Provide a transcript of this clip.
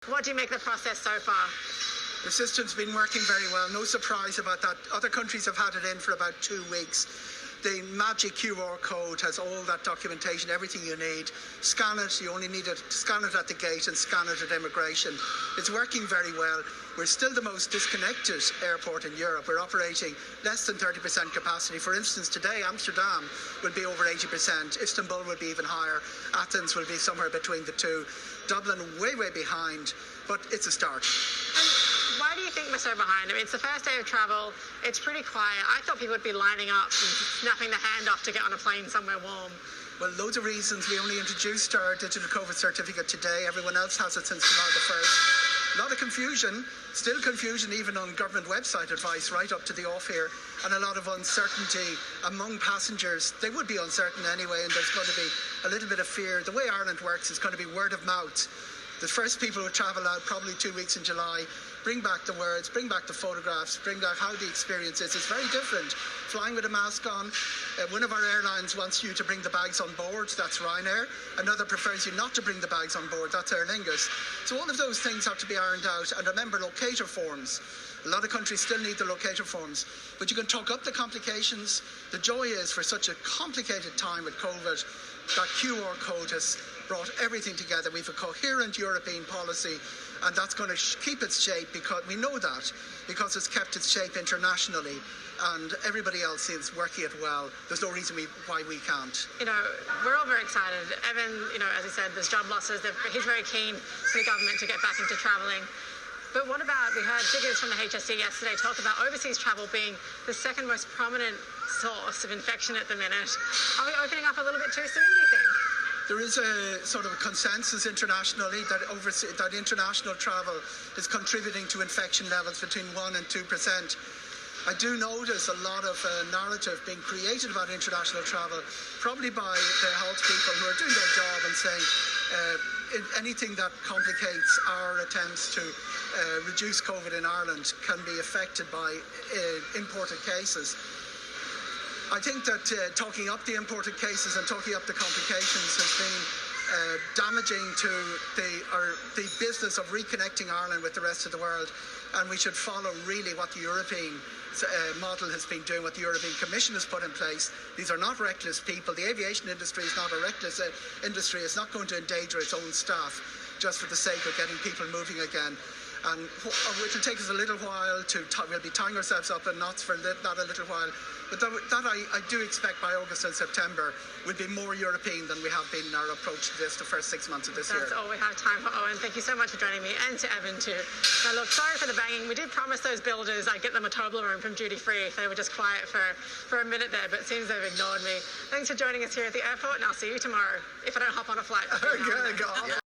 What do you make of the process so far? The system's been working very well. No surprise about that. Other countries have had it in for about 2 weeks. The magic QR code has all that documentation, everything you need. Scan it. You only need to scan it at the gate and scan it at immigration. It's working very well. We're still the most disconnected airport in Europe. We're operating less than 30% capacity. For instance, today Amsterdam will be over 80%. Istanbul will be even higher. Athens will be somewhere between the two. Dublin way behind, but it's a start. Why do you think we're so behind? I mean, it's the first day of travel. It's pretty quiet. I thought people would be lining up and snapping the hand off to get on a plane somewhere warm. Well, loads of reasons. We only introduced our digital COVID certificate today. Everyone else has it since July the 1st. A lot of confusion, still confusion even on government website advice right up to the off here, and a lot of uncertainty among passengers. They would be uncertain anyway, and there's going to be a little bit of fear. The way Ireland works is going to be word of mouth. The first people who travel out, probably 2 weeks in July, bring back the words, bring back the photographs, bring back how the experience is. It's very different. Flying with a mask on. One of our airlines wants you to bring the bags on board. That's Ryanair. Another prefers you not to bring the bags on board. That's Aer Lingus. So all of those things have to be ironed out. And remember, locator forms. A lot of countries still need the locator forms. But you can talk up the complications. The joy is, for such a complicated time with COVID, that QR code has brought everything together. We have a coherent European policy, and that's going to keep its shape, because we know that, because it's kept its shape internationally, and everybody else is working it well. There's no reason why we can't. You know, we're all very excited. Evan, you know, as I said, there's job losses. He's very keen for the government to get back into travelling. But what about, we heard figures from the HSE yesterday talk about overseas travel being the second most prominent source of infection at the minute. Are we opening up a little bit too soon, do you think? There is a sort of a consensus internationally that international travel is contributing to infection levels between 1% and 2%. I do notice a lot of narrative being created about international travel, probably by the health people who are doing their job and saying anything that complicates our attempts to reduce COVID in Ireland can be affected by imported cases. I think that talking up the imported cases and talking up the complications has been damaging to the business of reconnecting Ireland with the rest of the world, and we should follow really what the European model has been doing, what the European Commission has put in place. These are not reckless people. The aviation industry is not a reckless industry. It's not going to endanger its own staff just for the sake of getting people moving again. And it will take us a little while we'll be tying ourselves up in knots for that a little while. But that I do expect by August and September will be more European than we have been in our approach to this the first 6 months of this year. That's all we have time for, Eoghan. Thank you so much for joining me, and to Evan too. Now look, sorry for the banging. We did promise those builders I'd get them a Toblerone from duty free if they were just quiet for a minute there, but it seems they've ignored me. Thanks for joining us here at the airport, and I'll see you tomorrow if I don't hop on a flight. Okay, go on.